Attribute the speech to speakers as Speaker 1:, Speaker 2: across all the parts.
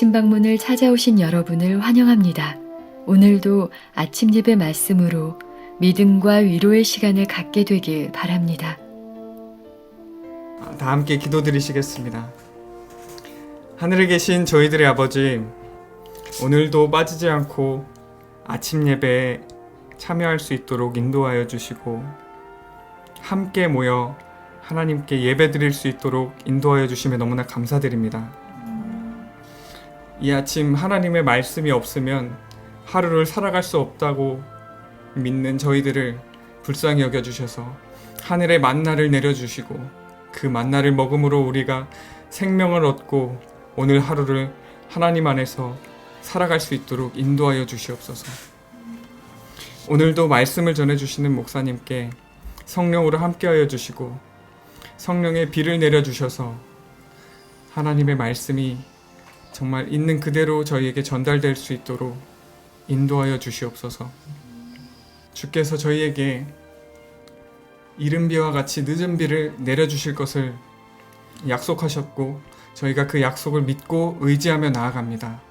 Speaker 1: 아침 방문을 찾아오신 여러분을 환영합니다. 오늘도 아침 예배 말씀으로 믿음과 위로의 시간을 갖게 되길 바랍니다.
Speaker 2: 다 함께 기도드리시겠습니다. 하늘에 계신 저희들의 아버지, 오늘도 빠지지 않고 아침 예배에 참여할 수 있도록 인도하여 주시고 함께 모여 하나님께 예배드릴 수 있도록 인도하여 주심에 너무나 감사드립니다. 이 아침 하나님의 말씀이 없으면 하루를 살아갈 수 없다고 믿는 저희들을 불쌍히 여겨주셔서 하늘의 만나를 내려주시고 그 만나를 먹음으로 우리가 생명을 얻고 오늘 하루를 하나님 안에서 살아갈 수 있도록 인도하여 주시옵소서. 오늘도 말씀을 전해주시는 목사님께 성령으로 함께하여 주시고 성령의 비를 내려주셔서 하나님의 말씀이 정말 있는 그대로 저희에게 전달될 수 있도록 인도하여 주시옵소서. 주께서 저희에게 이른 비와 같이 늦은 비를 내려주실 것을 약속하셨고 저희가 그 약속을 믿고 의지하며 나아갑니다.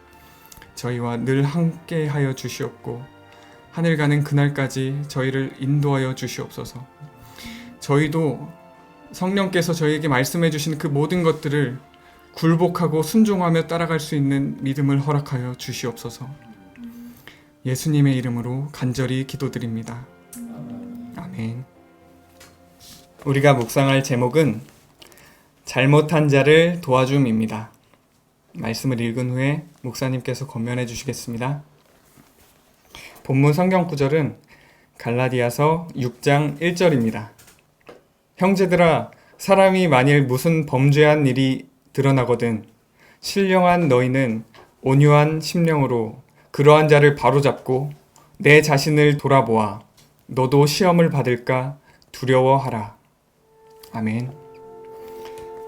Speaker 2: 저희와 늘 함께하여 주시옵고 하늘 가는 그날까지 저희를 인도하여 주시옵소서. 저희도 성령께서 저희에게 말씀해 주신 그 모든 것들을 굴복하고 순종하며 따라갈 수 있는 믿음을 허락하여 주시옵소서. 예수님의 이름으로 간절히 기도드립니다. 아멘. 우리가 묵상할 제목은 잘못한 자를 도와줌입니다. 말씀을 읽은 후에 목사님께서 권면해 주시겠습니다. 본문 성경 구절은 갈라디아서 6장 1절입니다. 형제들아, 사람이 만일 무슨 범죄한 일이 드러나거든 신령한 너희는 온유한 심령으로 그러한 자를 바로잡고 내 자신을 돌아보아 너도 시험을 받을까 두려워하라. 아멘.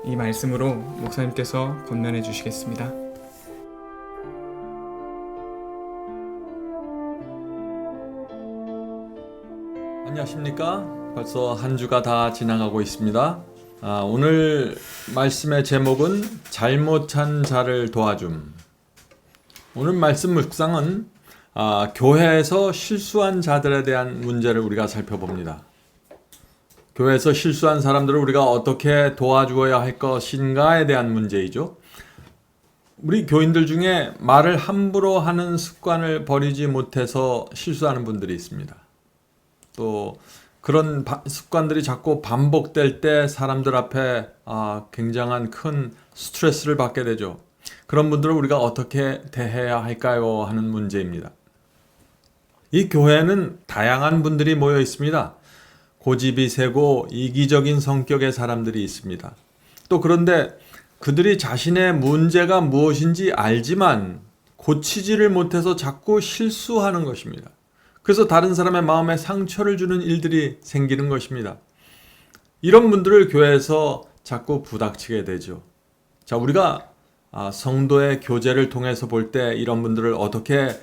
Speaker 2: 이 말씀으로 목사님께서 권면해 주시겠습니다.
Speaker 3: 안녕하십니까? 벌써 한 주가 다 지나가고 있습니다. 오늘 말씀의 제목은 잘못한 자를 도와줌. 오늘 말씀 묵상은 교회에서 실수한 자들에 대한 문제를 우리가 살펴봅니다. 교회에서 실수한 사람들을 우리가 어떻게 도와주어야 할 것인가에 대한 문제이죠. 우리 교인들 중에 말을 함부로 하는 습관을 버리지 못해서 실수하는 분들이 있습니다. 또 그런 습관들이 자꾸 반복될 때 사람들 앞에 굉장한 큰 스트레스를 받게 되죠. 그런 분들을 우리가 어떻게 대해야 할까요? 하는 문제입니다. 이 교회는 다양한 분들이 모여 있습니다. 고집이 세고 이기적인 성격의 사람들이 있습니다. 또 그런데 그들이 자신의 문제가 무엇인지 알지만 고치지를 못해서 자꾸 실수하는 것입니다. 그래서 다른 사람의 마음에 상처를 주는 일들이 생기는 것입니다. 이런 분들을 교회에서 자꾸 부닥치게 되죠. 자, 우리가 성도의 교제를 통해서 볼 때 이런 분들을 어떻게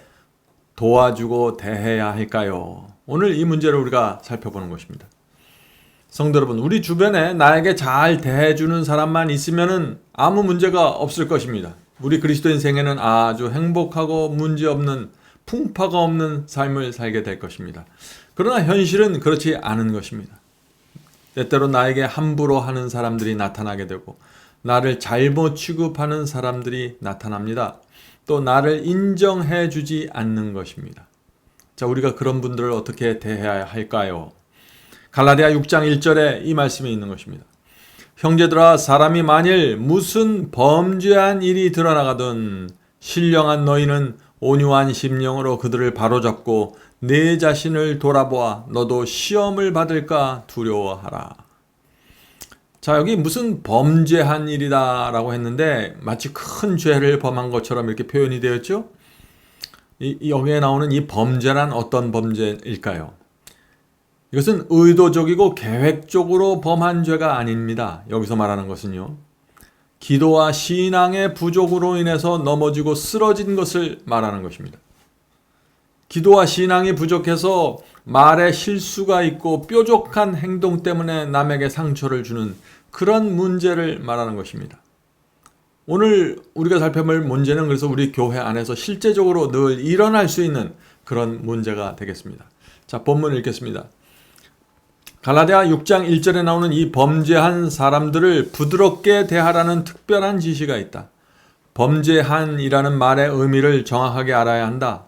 Speaker 3: 도와주고 대해야 할까요? 오늘 이 문제를 우리가 살펴보는 것입니다. 성도 여러분, 우리 주변에 나에게 잘 대해주는 사람만 있으면 아무 문제가 없을 것입니다. 우리 그리스도인 생애는 아주 행복하고 문제없는 풍파가 없는 삶을 살게 될 것입니다. 그러나 현실은 그렇지 않은 것입니다. 때때로 나에게 함부로 하는 사람들이 나타나게 되고 나를 잘못 취급하는 사람들이 나타납니다. 또 나를 인정해 주지 않는 것입니다. 자, 우리가 그런 분들을 어떻게 대해야 할까요? 갈라디아 6장 1절에 이 말씀이 있는 것입니다. 형제들아, 사람이 만일 무슨 범죄한 일이 드러나거든 신령한 너희는 온유한 심령으로 그들을 바로잡고 내 자신을 돌아보아 너도 시험을 받을까 두려워하라. 자, 여기 무슨 범죄한 일이다 라고 했는데 마치 큰 죄를 범한 것처럼 이렇게 표현이 되었죠. 여기에 나오는 이 범죄란 어떤 범죄일까요? 이것은 의도적이고 계획적으로 범한 죄가 아닙니다. 여기서 말하는 것은요, 기도와 신앙의 부족으로 인해서 넘어지고 쓰러진 것을 말하는 것입니다. 기도와 신앙이 부족해서 말에 실수가 있고 뾰족한 행동 때문에 남에게 상처를 주는 그런 문제를 말하는 것입니다. 오늘 우리가 살펴볼 문제는 그래서 우리 교회 안에서 실제적으로 늘 일어날 수 있는 그런 문제가 되겠습니다. 자, 본문 읽겠습니다. 갈라디아 6장 1절에 나오는 이 범죄한 사람들을 부드럽게 대하라는 특별한 지시가 있다. 범죄한이라는 말의 의미를 정확하게 알아야 한다.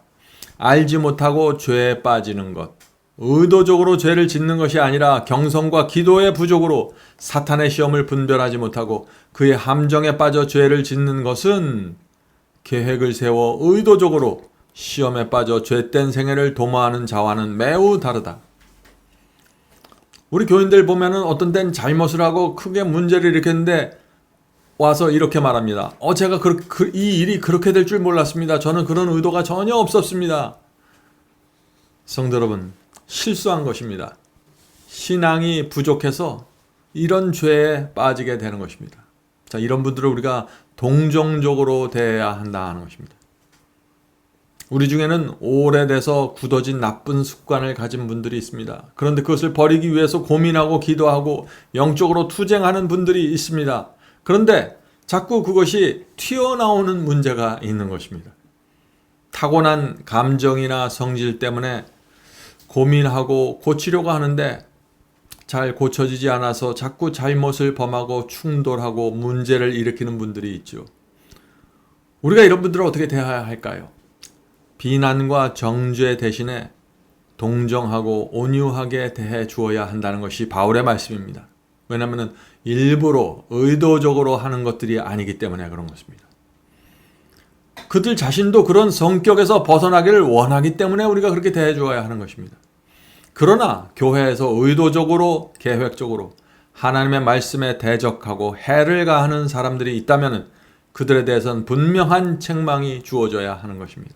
Speaker 3: 알지 못하고 죄에 빠지는 것, 의도적으로 죄를 짓는 것이 아니라 경성과 기도의 부족으로 사탄의 시험을 분별하지 못하고 그의 함정에 빠져 죄를 짓는 것은 계획을 세워 의도적으로 시험에 빠져 죄된 생애를 도모하는 자와는 매우 다르다. 우리 교인들 보면은 어떤 땐 잘못을 하고 크게 문제를 일으켰는데 와서 이렇게 말합니다. 제가 이 일이 그렇게 될 줄 몰랐습니다. 저는 그런 의도가 전혀 없었습니다. 성도 여러분, 실수한 것입니다. 신앙이 부족해서 이런 죄에 빠지게 되는 것입니다. 자, 이런 분들을 우리가 동정적으로 대해야 한다는 것입니다. 우리 중에는 오래돼서 굳어진 나쁜 습관을 가진 분들이 있습니다. 그런데 그것을 버리기 위해서 고민하고 기도하고 영적으로 투쟁하는 분들이 있습니다. 그런데 자꾸 그것이 튀어나오는 문제가 있는 것입니다. 타고난 감정이나 성질 때문에 고민하고 고치려고 하는데 잘 고쳐지지 않아서 자꾸 잘못을 범하고 충돌하고 문제를 일으키는 분들이 있죠. 우리가 이런 분들을 어떻게 대해야 할까요? 비난과 정죄 대신에 동정하고 온유하게 대해 주어야 한다는 것이 바울의 말씀입니다. 왜냐하면 일부러 의도적으로 하는 것들이 아니기 때문에 그런 것입니다. 그들 자신도 그런 성격에서 벗어나기를 원하기 때문에 우리가 그렇게 대해 주어야 하는 것입니다. 그러나 교회에서 의도적으로 계획적으로 하나님의 말씀에 대적하고 해를 가하는 사람들이 있다면 그들에 대해서는 분명한 책망이 주어져야 하는 것입니다.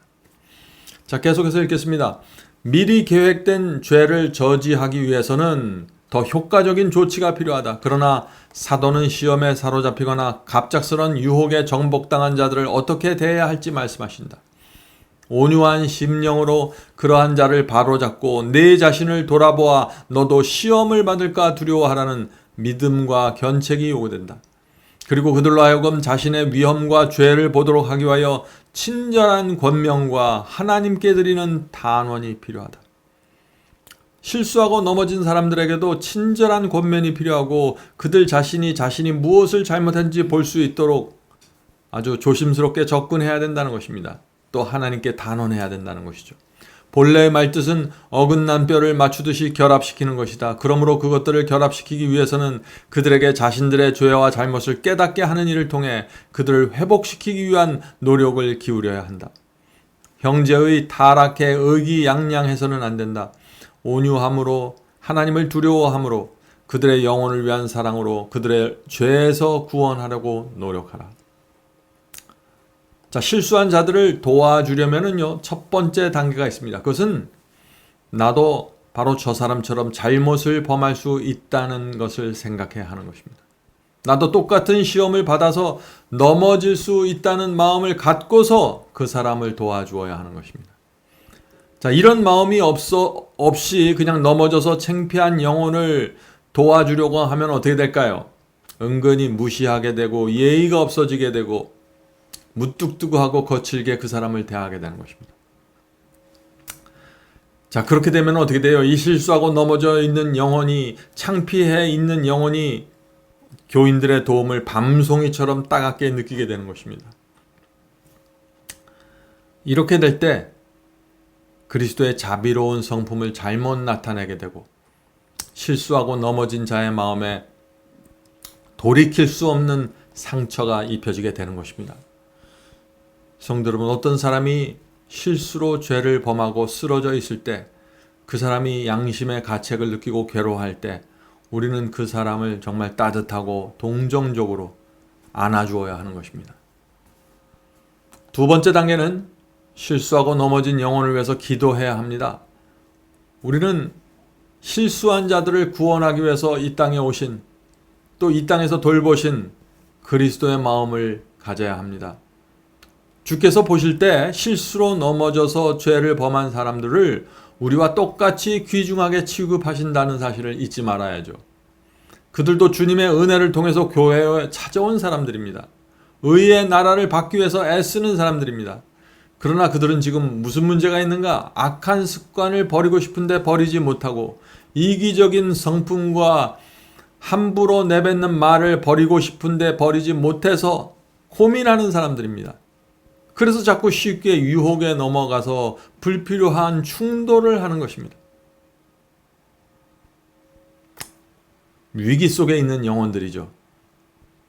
Speaker 3: 자, 계속해서 읽겠습니다. 미리 계획된 죄를 저지하기 위해서는 더 효과적인 조치가 필요하다. 그러나 사도는 시험에 사로잡히거나 갑작스런 유혹에 정복당한 자들을 어떻게 대해야 할지 말씀하신다. 온유한 심령으로 그러한 자를 바로잡고 내 자신을 돌아보아 너도 시험을 받을까 두려워하라는 믿음과 견책이 요구된다. 그리고 그들로 하여금 자신의 위험과 죄를 보도록 하기 위하여 친절한 권명과 하나님께 드리는 단원이 필요하다. 실수하고 넘어진 사람들에게도 친절한 권면이 필요하고 그들 자신이 무엇을 잘못했는지 볼 수 있도록 아주 조심스럽게 접근해야 된다는 것입니다. 또 하나님께 단언해야 된다는 것이죠. 본래의 말뜻은 어긋난 뼈를 맞추듯이 결합시키는 것이다. 그러므로 그것들을 결합시키기 위해서는 그들에게 자신들의 죄와 잘못을 깨닫게 하는 일을 통해 그들을 회복시키기 위한 노력을 기울여야 한다. 형제의 타락에 의기양양해서는 안 된다. 온유함으로 하나님을 두려워함으로 그들의 영혼을 위한 사랑으로 그들의 죄에서 구원하려고 노력하라. 자, 실수한 자들을 도와주려면은요, 첫 번째 단계가 있습니다. 그것은 나도 바로 저 사람처럼 잘못을 범할 수 있다는 것을 생각해야 하는 것입니다. 나도 똑같은 시험을 받아서 넘어질 수 있다는 마음을 갖고서 그 사람을 도와주어야 하는 것입니다. 자, 이런 마음이 없이 그냥 넘어져서 창피한 영혼을 도와주려고 하면 어떻게 될까요? 은근히 무시하게 되고 예의가 없어지게 되고 무뚝뚝하고 거칠게 그 사람을 대하게 되는 것입니다. 자, 그렇게 되면 어떻게 돼요? 이 실수하고 넘어져 있는 영혼이, 창피해 있는 영혼이 교인들의 도움을 밤송이처럼 따갑게 느끼게 되는 것입니다. 이렇게 될 때 그리스도의 자비로운 성품을 잘못 나타내게 되고 실수하고 넘어진 자의 마음에 돌이킬 수 없는 상처가 입혀지게 되는 것입니다. 성도 여러분, 어떤 사람이 실수로 죄를 범하고 쓰러져 있을 때 그 사람이 양심의 가책을 느끼고 괴로워할 때 우리는 그 사람을 정말 따뜻하고 동정적으로 안아주어야 하는 것입니다. 두 번째 단계는 실수하고 넘어진 영혼을 위해서 기도해야 합니다. 우리는 실수한 자들을 구원하기 위해서 이 땅에 오신, 또 이 땅에서 돌보신 그리스도의 마음을 가져야 합니다. 주께서 보실 때 실수로 넘어져서 죄를 범한 사람들을 우리와 똑같이 귀중하게 취급하신다는 사실을 잊지 말아야죠. 그들도 주님의 은혜를 통해서 교회에 찾아온 사람들입니다. 의의 나라를 받기 위해서 애쓰는 사람들입니다. 그러나 그들은 지금 무슨 문제가 있는가? 악한 습관을 버리고 싶은데 버리지 못하고 이기적인 성품과 함부로 내뱉는 말을 버리고 싶은데 버리지 못해서 고민하는 사람들입니다. 그래서 자꾸 쉽게 유혹에 넘어가서 불필요한 충돌을 하는 것입니다. 위기 속에 있는 영혼들이죠.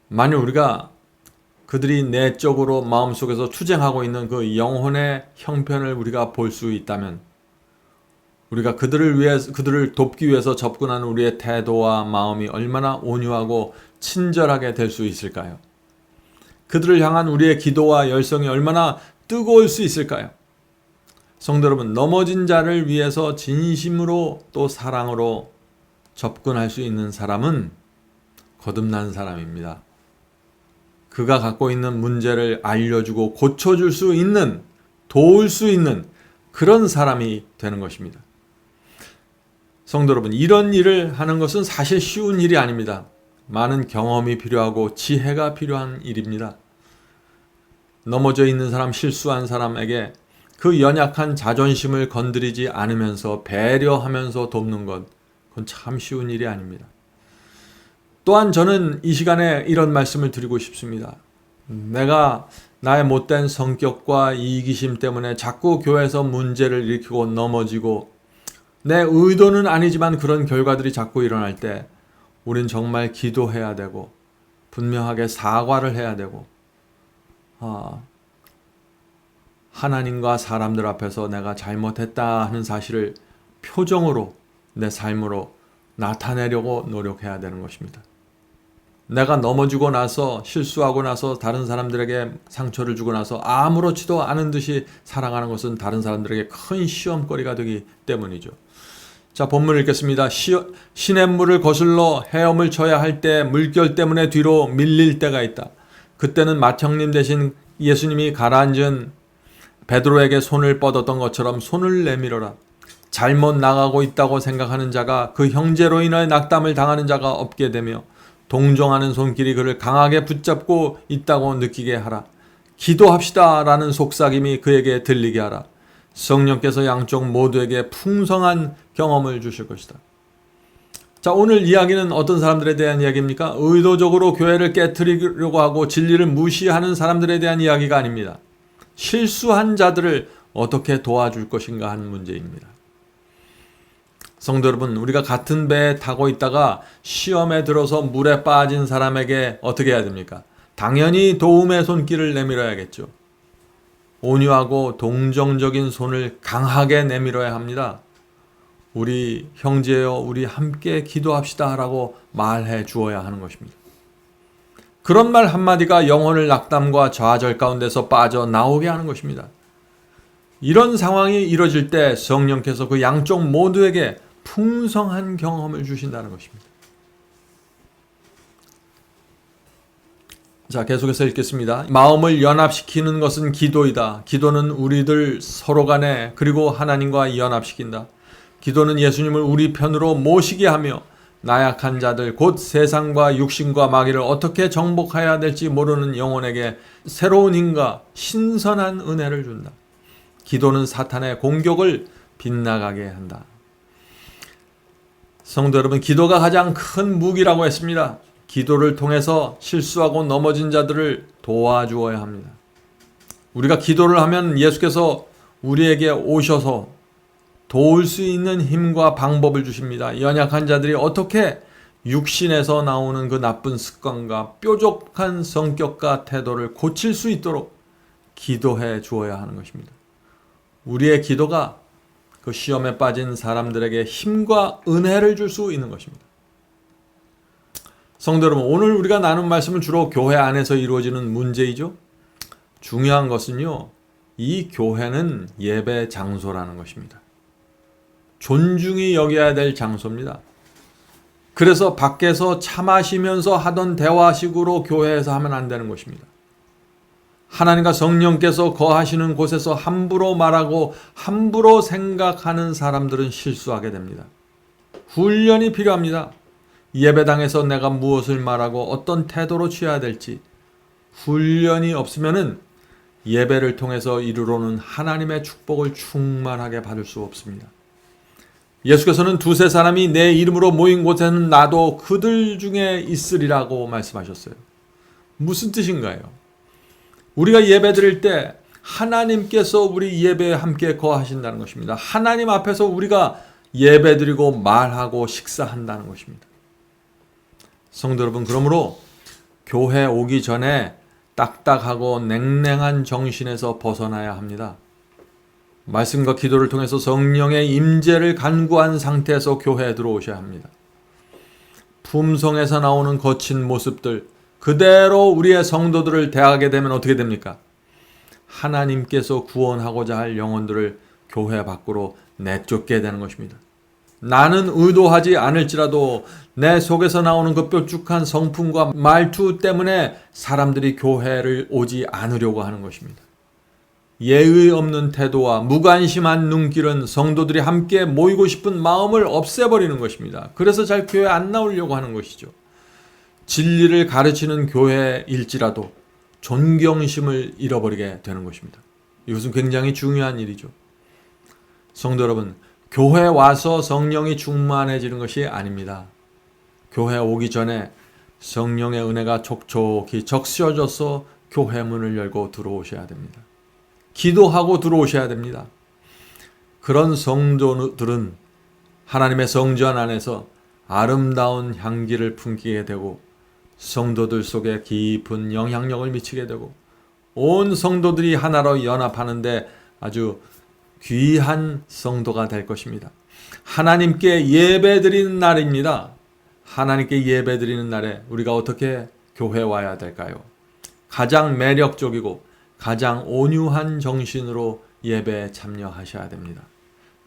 Speaker 3: 만약 우리가 그들이 내적으로 마음속에서 투쟁하고 있는 그 영혼의 형편을 우리가 볼 수 있다면 우리가 그들을 돕기 위해서 접근하는 우리의 태도와 마음이 얼마나 온유하고 친절하게 될 수 있을까요? 그들을 향한 우리의 기도와 열성이 얼마나 뜨거울 수 있을까요? 성도 여러분, 넘어진 자를 위해서 진심으로 또 사랑으로 접근할 수 있는 사람은 거듭난 사람입니다. 그가 갖고 있는 문제를 알려주고 고쳐줄 수 있는, 도울 수 있는 그런 사람이 되는 것입니다. 성도 여러분, 이런 일을 하는 것은 사실 쉬운 일이 아닙니다. 많은 경험이 필요하고 지혜가 필요한 일입니다. 넘어져 있는 사람, 실수한 사람에게 그 연약한 자존심을 건드리지 않으면서 배려하면서 돕는 것, 그건 참 쉬운 일이 아닙니다. 또한 저는 이 시간에 이런 말씀을 드리고 싶습니다. 내가 나의 못된 성격과 이기심 때문에 자꾸 교회에서 문제를 일으키고 넘어지고 내 의도는 아니지만 그런 결과들이 자꾸 일어날 때 우린 정말 기도해야 되고 분명하게 사과를 해야 되고 하나님과 사람들 앞에서 내가 잘못했다 하는 사실을 표정으로 내 삶으로 나타내려고 노력해야 되는 것입니다. 내가 넘어지고 나서 실수하고 나서 다른 사람들에게 상처를 주고 나서 아무렇지도 않은 듯이 살아가는 것은 다른 사람들에게 큰 시험거리가 되기 때문이죠. 자, 본문 읽겠습니다. 시냇물을 거슬러 헤엄을 쳐야 할 때 물결 때문에 뒤로 밀릴 때가 있다. 그때는 맏형님 대신 예수님이 가라앉은 베드로에게 손을 뻗었던 것처럼 손을 내밀어라. 잘못 나가고 있다고 생각하는 자가 그 형제로 인하여 낙담을 당하는 자가 없게 되며 동정하는 손길이 그를 강하게 붙잡고 있다고 느끼게 하라. 기도합시다 라는 속삭임이 그에게 들리게 하라. 성령께서 양쪽 모두에게 풍성한 경험을 주실 것이다. 자, 오늘 이야기는 어떤 사람들에 대한 이야기입니까? 의도적으로 교회를 깨트리려고 하고 진리를 무시하는 사람들에 대한 이야기가 아닙니다. 실수한 자들을 어떻게 도와줄 것인가 하는 문제입니다. 성도 여러분, 우리가 같은 배에 타고 있다가 시험에 들어서 물에 빠진 사람에게 어떻게 해야 됩니까? 당연히 도움의 손길을 내밀어야겠죠. 온유하고 동정적인 손을 강하게 내밀어야 합니다. 우리 형제여, 우리 함께 기도합시다 라고 말해 주어야 하는 것입니다. 그런 말 한마디가 영혼을 낙담과 좌절 가운데서 빠져나오게 하는 것입니다. 이런 상황이 이뤄질 때 성령께서 그 양쪽 모두에게 풍성한 경험을 주신다는 것입니다. 자, 계속해서 읽겠습니다. 마음을 연합시키는 것은 기도이다. 기도는 우리들 서로 간에 그리고 하나님과 연합시킨다. 기도는 예수님을 우리 편으로 모시게 하며 나약한 자들 곧 세상과 육신과 마귀를 어떻게 정복해야 될지 모르는 영혼에게 새로운 힘과 신선한 은혜를 준다. 기도는 사탄의 공격을 빗나가게 한다. 성도 여러분, 기도가 가장 큰 무기라고 했습니다. 기도를 통해서 실수하고 넘어진 자들을 도와주어야 합니다. 우리가 기도를 하면 예수께서 우리에게 오셔서 도울 수 있는 힘과 방법을 주십니다. 연약한 자들이 어떻게 육신에서 나오는 그 나쁜 습관과 뾰족한 성격과 태도를 고칠 수 있도록 기도해 주어야 하는 것입니다. 우리의 기도가 그 시험에 빠진 사람들에게 힘과 은혜를 줄 수 있는 것입니다. 성도 여러분, 오늘 우리가 나눈 말씀은 주로 교회 안에서 이루어지는 문제이죠. 중요한 것은요, 이 교회는 예배 장소라는 것입니다. 존중이 여겨야 될 장소입니다. 그래서 밖에서 차 마시면서 하던 대화식으로 교회에서 하면 안 되는 것입니다. 하나님과 성령께서 거하시는 곳에서 함부로 말하고 함부로 생각하는 사람들은 실수하게 됩니다. 훈련이 필요합니다. 예배당에서 내가 무엇을 말하고 어떤 태도로 취해야 될지 훈련이 없으면은 예배를 통해서 이르러오는 하나님의 축복을 충만하게 받을 수 없습니다. 예수께서는 두세 사람이 내 이름으로 모인 곳에는 나도 그들 중에 있으리라고 말씀하셨어요. 무슨 뜻인가요? 우리가 예배 드릴 때 하나님께서 우리 예배에 함께 거하신다는 것입니다. 하나님 앞에서 우리가 예배 드리고 말하고 식사한다는 것입니다. 성도 여러분, 그러므로 교회 오기 전에 딱딱하고 냉랭한 정신에서 벗어나야 합니다. 말씀과 기도를 통해서 성령의 임재를 간구한 상태에서 교회에 들어오셔야 합니다. 품성에서 나오는 거친 모습들 그대로 우리의 성도들을 대하게 되면 어떻게 됩니까? 하나님께서 구원하고자 할 영혼들을 교회 밖으로 내쫓게 되는 것입니다. 나는 의도하지 않을지라도 내 속에서 나오는 그 뾰족한 성품과 말투 때문에 사람들이 교회를 오지 않으려고 하는 것입니다. 예의 없는 태도와 무관심한 눈길은 성도들이 함께 모이고 싶은 마음을 없애버리는 것입니다. 그래서 잘 교회 안 나오려고 하는 것이죠. 진리를 가르치는 교회일지라도 존경심을 잃어버리게 되는 것입니다. 이것은 굉장히 중요한 일이죠. 성도 여러분, 교회 와서 성령이 충만해지는 것이 아닙니다. 교회 오기 전에 성령의 은혜가 촉촉히 적셔져서 교회 문을 열고 들어오셔야 됩니다. 기도하고 들어오셔야 됩니다. 그런 성도들은 하나님의 성전 안에서 아름다운 향기를 풍기게 되고 성도들 속에 깊은 영향력을 미치게 되고 온 성도들이 하나로 연합하는데 아주 귀한 성도가 될 것입니다. 하나님께 예배드리는 날입니다. 하나님께 예배드리는 날에 우리가 어떻게 교회에 와야 될까요? 가장 매력적이고 가장 온유한 정신으로 예배에 참여하셔야 됩니다.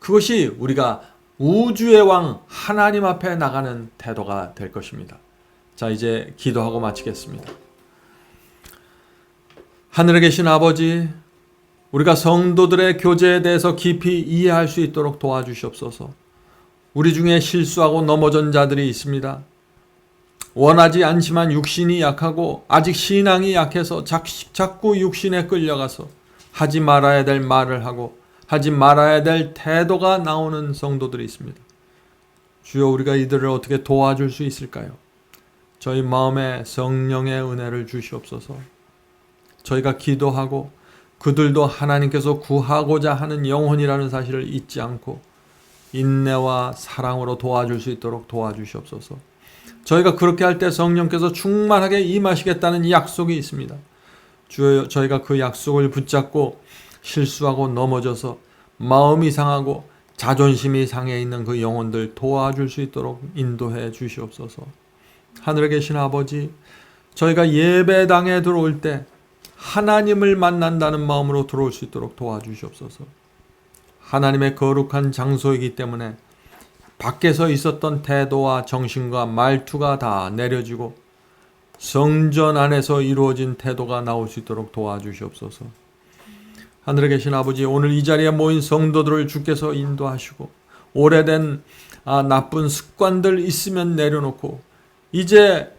Speaker 3: 그것이 우리가 우주의 왕 하나님 앞에 나가는 태도가 될 것입니다. 자, 이제 기도하고 마치겠습니다. 하늘에 계신 아버지, 우리가 성도들의 교제에 대해서 깊이 이해할 수 있도록 도와주시옵소서. 우리 중에 실수하고 넘어진 자들이 있습니다. 원하지 않지만 육신이 약하고 아직 신앙이 약해서 자꾸 육신에 끌려가서 하지 말아야 될 말을 하고 하지 말아야 될 태도가 나오는 성도들이 있습니다. 주여, 우리가 이들을 어떻게 도와줄 수 있을까요? 저희 마음에 성령의 은혜를 주시옵소서. 저희가 기도하고 그들도 하나님께서 구하고자 하는 영혼이라는 사실을 잊지 않고 인내와 사랑으로 도와줄 수 있도록 도와주시옵소서. 저희가 그렇게 할 때 성령께서 충만하게 임하시겠다는 약속이 있습니다. 주여, 저희가 그 약속을 붙잡고 실수하고 넘어져서 마음이 상하고 자존심이 상해 있는 그 영혼들 도와줄 수 있도록 인도해 주시옵소서. 하늘에 계신 아버지, 저희가 예배당에 들어올 때 하나님을 만난다는 마음으로 들어올 수 있도록 도와주시옵소서. 하나님의 거룩한 장소이기 때문에 밖에서 있었던 태도와 정신과 말투가 다 내려지고 성전 안에서 이루어진 태도가 나올 수 있도록 도와주시옵소서. 하늘에 계신 아버지, 오늘 이 자리에 모인 성도들을 주께서 인도하시고 오래된 나쁜 습관들 있으면 내려놓고 이제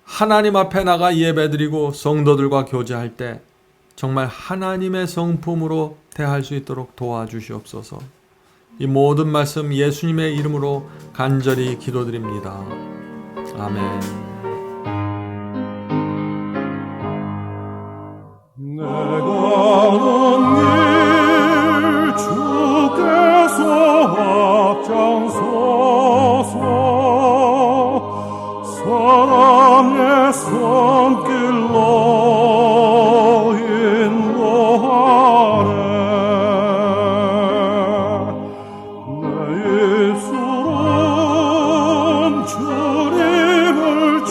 Speaker 3: 하나님 앞에 나가 예배드리고 성도들과 교제할 때 정말 하나님의 성품으로 대할 수 있도록 도와주시옵소서. 이 모든 말씀 예수님의 이름으로 간절히 기도드립니다. 아멘.
Speaker 4: 내가 하는 일 주께서 앞장서서 사랑의 손길로 인도하네. 내 입술은 주님을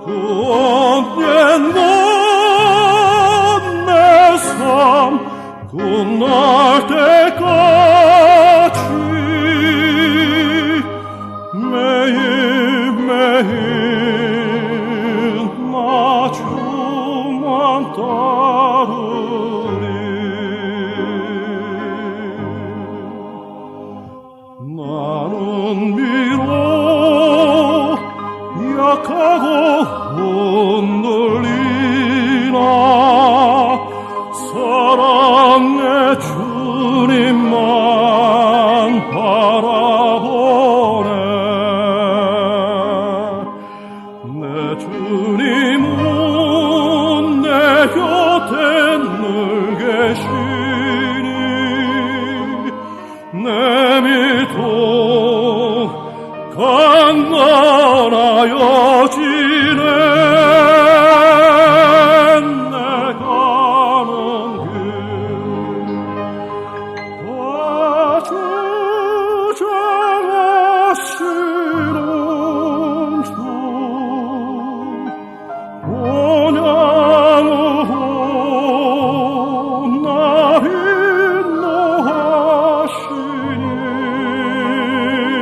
Speaker 4: 구원된 내 삶 끝날 때까지 매일매일 나 주만 따르리. 나는 비록 약하고 흔들리나 사랑의 주님만 바라보네. 내 주님은 내 곁에 늘 계시니 내 믿음 강건하여지네. 내 가는 길 다 주장하시는 주 온양으로 날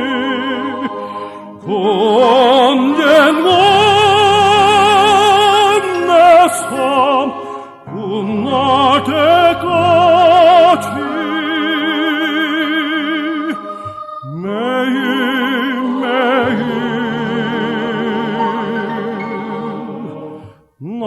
Speaker 4: 인도하시니 언젠 내 삶 끝날 때까지 매일매일 나